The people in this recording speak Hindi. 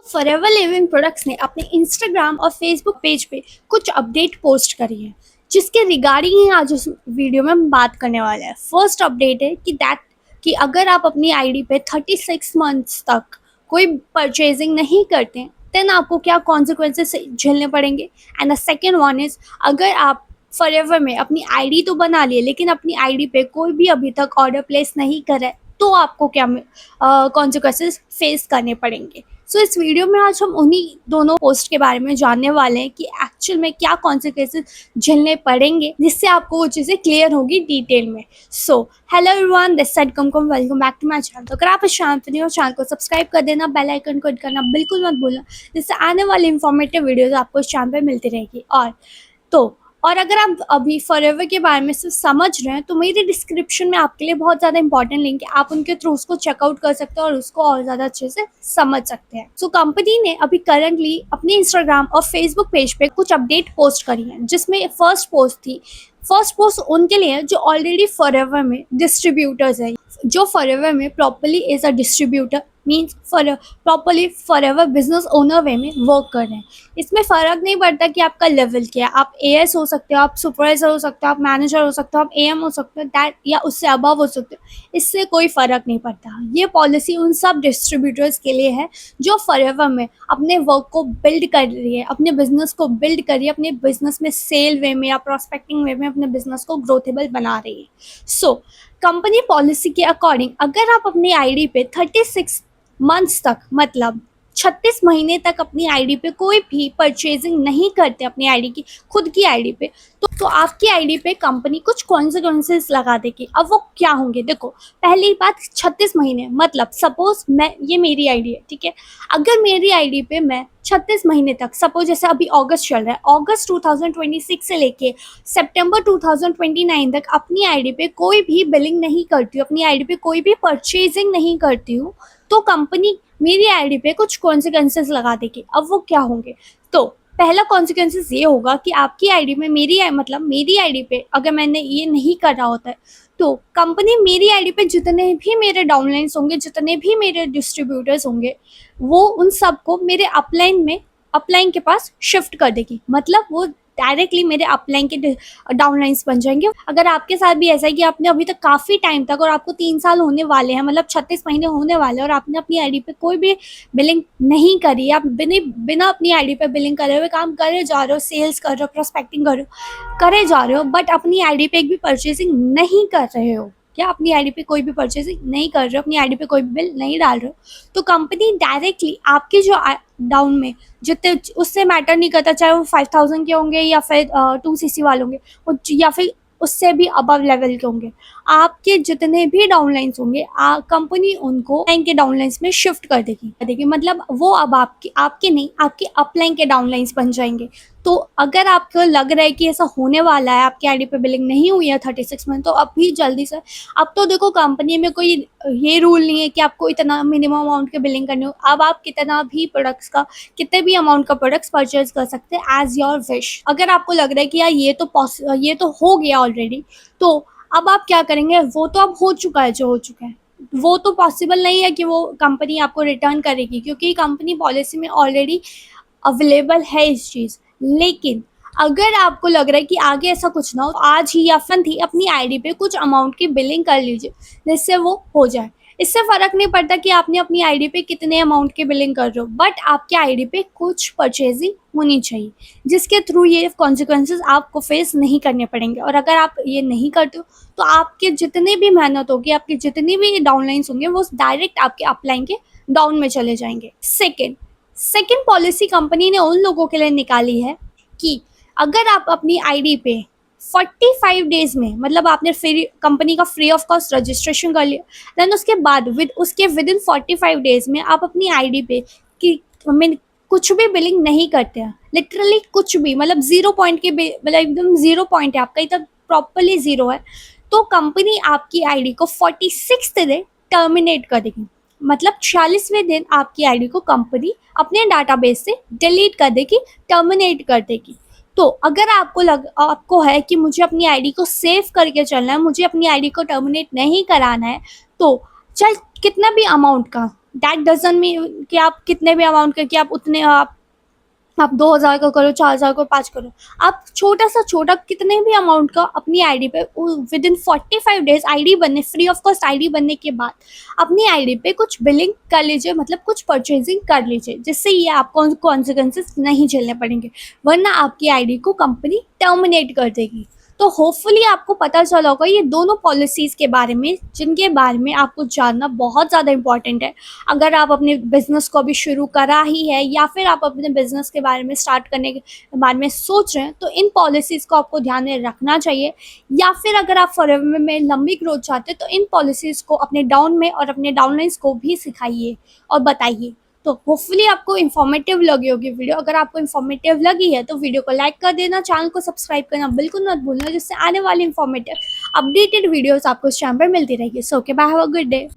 फॉरएवर लिविंग प्रोडक्ट्स ने अपने इंस्टाग्राम और फेसबुक पेज पे कुछ अपडेट पोस्ट करी है, जिसके रिगार्डिंग ही आज उस वीडियो में हम बात करने वाले हैं। फर्स्ट अपडेट है कि अगर आप अपनी आईडी पे 36 मंथ्स तक कोई परचेजिंग नहीं करते देन आपको क्या कॉन्सिक्वेंसेस झेलने पड़ेंगे। And the second one is, अगर आप फॉरएवर में अपनी आईडी तो बना लिए लेकिन अपनी आईडी पे कोई भी अभी तक ऑर्डर प्लेस नहीं करा है तो आपको क्या कॉन्सिक्वेंसेस फेस करने पड़ेंगे। सो इस वीडियो में आज हम उन्हीं दोनों पोस्ट के बारे में जानने वाले हैं कि एक्चुअल में क्या कॉन्सिक्वेंसेस झेलने पड़ेंगे, जिससे आपको वो चीज़ें क्लियर होगी डिटेल में। So hello everyone, this side Kamkam, welcome back to my channel. तो अगर आप इस चैनल पर नए हो, चैनल को सब्सक्राइब कर देना, बेल आइकन को हिट करना बिल्कुल मत भूलना, जिससे आने वाली इंफॉर्मेटिव वीडियोज आपको इस चैनल पर मिलती रहेगी। और अगर आप अभी फॉरएवर के बारे में सिर्फ समझ रहे हैं तो मेरी डिस्क्रिप्शन में आपके लिए बहुत ज़्यादा इंपॉर्टेंट लिंक है, आप उनके थ्रू उसको चेकआउट कर सकते हैं और उसको और ज़्यादा अच्छे से समझ सकते हैं। सो कंपनी ने अभी करंटली अपने इंस्टाग्राम और फेसबुक पेज पे कुछ अपडेट पोस्ट करी है, जिसमें फर्स्ट पोस्ट उनके लिए जो ऑलरेडी फॉरएवर में डिस्ट्रीब्यूटर्स हैं, जो फॉरएवर में properly as a distributor means properly forever business owner way में वर्क कर रहे हैं। इसमें फ़र्क नहीं पड़ता कि आपका लेवल क्या है, आप एएस हो सकते हो, आप सुपरवाइजर हो सकते हो, आप मैनेजर हो सकते हो, आप एएम हो सकते हो, दैट या उससे अबव हो सकते हो, इससे कोई फ़र्क नहीं पड़ता। ये पॉलिसी उन सब डिस्ट्रीब्यूटर्स के लिए है जो फॉरएवर में अपने वर्क को बिल्ड कर रही है, अपने बिजनेस को बिल्ड कर रही है, अपने बिजनेस में सेल वे में या प्रोस्पेक्टिंग वे में अपने बिजनेस को ग्रोथेबल बना रही है। सो कंपनी पॉलिसी के अकॉर्डिंग अगर आप अपनी आईडी पे 36 मंथ्स तक मतलब 36 महीने तक अपनी आईडी पे कोई भी परचेजिंग नहीं करते अपनी आईडी की, खुद की आईडी पे, तो आपकी आईडी पे कंपनी कुछ कॉन्सिक्वेंसेस लगा देगी। अब वो क्या होंगे, देखो पहली बात 36 महीने मतलब सपोज ये मेरी आईडी है, ठीक है। अगर मेरी आईडी पे मैं 36 महीने तक, सपोज जैसे अभी अगस्त चल रहा है, अगस्त 2026 से लेके सितंबर 2029 तक अपनी आईडी पे कोई भी बिलिंग नहीं करती हूँ, अपनी आईडी पे कोई भी परचेजिंग नहीं करती हूँ, तो कंपनी मेरी आईडी पे कुछ कॉन्सिक्वेंसेस लगा देगी। अब वो क्या होंगे, तो पहला कॉन्सिक्वेंसेस ये होगा कि आपकी आईडी में मेरी आईडी पे अगर मैंने ये नहीं करा होता है तो कंपनी मेरी आईडी पे जितने भी मेरे डाउनलाइंस होंगे, जितने भी मेरे डिस्ट्रीब्यूटर्स होंगे, वो उन सबको मेरे अपलाइन के पास शिफ्ट कर देगी। मतलब वो डायरेक्टली मेरे अपलाइन के डाउनलाइंस बन जाएंगे। अगर आपके साथ भी ऐसा है कि आपने अभी तक काफ़ी टाइम तक और आपको 3 साल होने वाले हैं, मतलब 36 महीने होने वाले हैं, और आपने अपनी आईडी पे कोई भी बिलिंग नहीं करी, आप बिना अपनी आईडी पे बिलिंग करे हुए काम करे जा रहे हो, सेल्स कर रहे हो, प्रोस्पेक्टिंग करे जा रहे हो, बट अपनी आईडी पे एक भी परचेजिंग नहीं कर रहे हो, या अपनी आईडी पे कोई भी परचेजिंग नहीं कर रहे हो, अपनी आईडी पे कोई बिल नहीं डाल रहे हो, तो कंपनी डायरेक्टली आपकी जो डाउन में जितने, उससे मैटर नहीं करता चाहे वो 5000 के होंगे या फिर 2cc वाले होंगे, या फिर उससे भी अबव लेवल के होंगे, आपके जितने भी डाउनलाइंस होंगे कंपनी उनको लाइन के डाउनलाइंस में शिफ्ट कर देगी। मतलब वो अब आपके नहीं, आपके अपलाइन के डाउनलाइंस बन जाएंगे। तो अगर आपको लग रहा है कि ऐसा होने वाला है, आपकी आईडी पे बिलिंग नहीं हुई है 36 मंथ, तो अभी जल्दी से, अब तो देखो कंपनी में कोई ये रूल नहीं है कि आपको इतना मिनिमम अमाउंट की बिलिंग करनी हो। अब आप कितना भी प्रोडक्ट्स का, कितने भी अमाउंट का प्रोडक्ट्स परचेज कर सकते हैं एज योर विश। अगर आपको लग रहा है कि यार ये तो हो गया ऑलरेडी, तो अब आप क्या करेंगे, वो तो अब हो चुका है, जो हो चुका है वो तो पॉसिबल नहीं है कि वो कंपनी आपको रिटर्न करेगी, क्योंकि कंपनी पॉलिसी में ऑलरेडी अवेलेबल है इस चीज़। लेकिन अगर आपको लग रहा है कि आगे ऐसा कुछ ना हो, आज ही या फिर ही अपनी आईडी पे कुछ अमाउंट की बिलिंग कर लीजिए जिससे वो हो जाए। इससे फ़र्क नहीं पड़ता कि आपने अपनी आईडी पे कितने अमाउंट की बिलिंग कर रहे हो, बट आपके आईडी पे कुछ परचेजिंग होनी चाहिए जिसके थ्रू ये कॉन्सिक्वेंसेस आपको फेस नहीं करने पड़ेंगे। और अगर आप ये नहीं करते हो तो आपके जितनी भी मेहनत होगी, आपके जितनी भी डाउनलाइंस होंगे, वो डायरेक्ट आपके अपलाइन के डाउन में चले जाएंगे। सेकेंड पॉलिसी कंपनी ने उन लोगों के लिए निकाली है कि अगर आप अपनी आईडी पे 45 डेज में, मतलब आपने कंपनी का फ्री ऑफ कॉस्ट रजिस्ट्रेशन कर लिया, देन उसके बाद विद इन 45 डेज में आप अपनी आईडी पे कुछ भी बिलिंग नहीं करते हैं, लिटरली कुछ भी, मतलब 0 पॉइंट के, मतलब एकदम 0 पॉइंट है आपका, एकदम प्रॉपरली 0 है, तो कंपनी आपकी आईडी को 46th डे टर्मिनेट कर देगी। मतलब 46वें दिन आपकी आईडी को कंपनी अपने डाटाबेस से डिलीट कर देगी, टर्मिनेट कर देगी। तो अगर आपको है कि मुझे अपनी आईडी को सेव करके चलना है, मुझे अपनी आईडी को टर्मिनेट नहीं कराना है, तो चाहे कितना भी अमाउंट का, दैट डजंट मीन कि आप कितने भी अमाउंट करके आप उतने आप 2,000 का करो, 4,000 का 5 करो। आप छोटा सा छोटा कितने भी अमाउंट का अपनी आईडी पे विद इन 45 डेज आईडी बनने, फ्री ऑफ कॉस्ट आईडी बनने के बाद अपनी आईडी पे कुछ बिलिंग कर लीजिए, मतलब कुछ परचेजिंग कर लीजिए, जिससे ये आपको कॉन्सिक्वेंसेस नहीं झेलने पड़ेंगे, वरना आपकी आईडी को कंपनी टर्मिनेट कर देगी। तो होपफुली आपको पता चला होगा ये दोनों पॉलिसीज़ के बारे में, जिनके बारे में आपको जानना बहुत ज़्यादा इंपॉर्टेंट है। अगर आप अपने बिजनेस को अभी शुरू करा ही है, या फिर आप अपने बिजनेस के बारे में स्टार्ट करने के बारे में सोच रहे हैं, तो इन पॉलिसीज़ को आपको ध्यान में रखना चाहिए। या फिर अगर आप फॉरएवर में लंबी ग्रोथ चाहते हैं, तो इन पॉलिसीज़ को अपने डाउन में और अपने डाउनलाइंस को भी सिखाइए और बताइए। तो होपफुली आपको इन्फॉर्मेटिव लगी होगी वीडियो। अगर आपको इन्फॉर्मेटिव लगी है तो वीडियो को लाइक कर देना, चैनल को सब्सक्राइब करना बिल्कुल मत भूलना, जिससे आने वाली इन्फॉर्मेटिव अपडेटेड वीडियोस आपको इस चैनल पर मिलती रहेगी। So okay, bye, have a good day.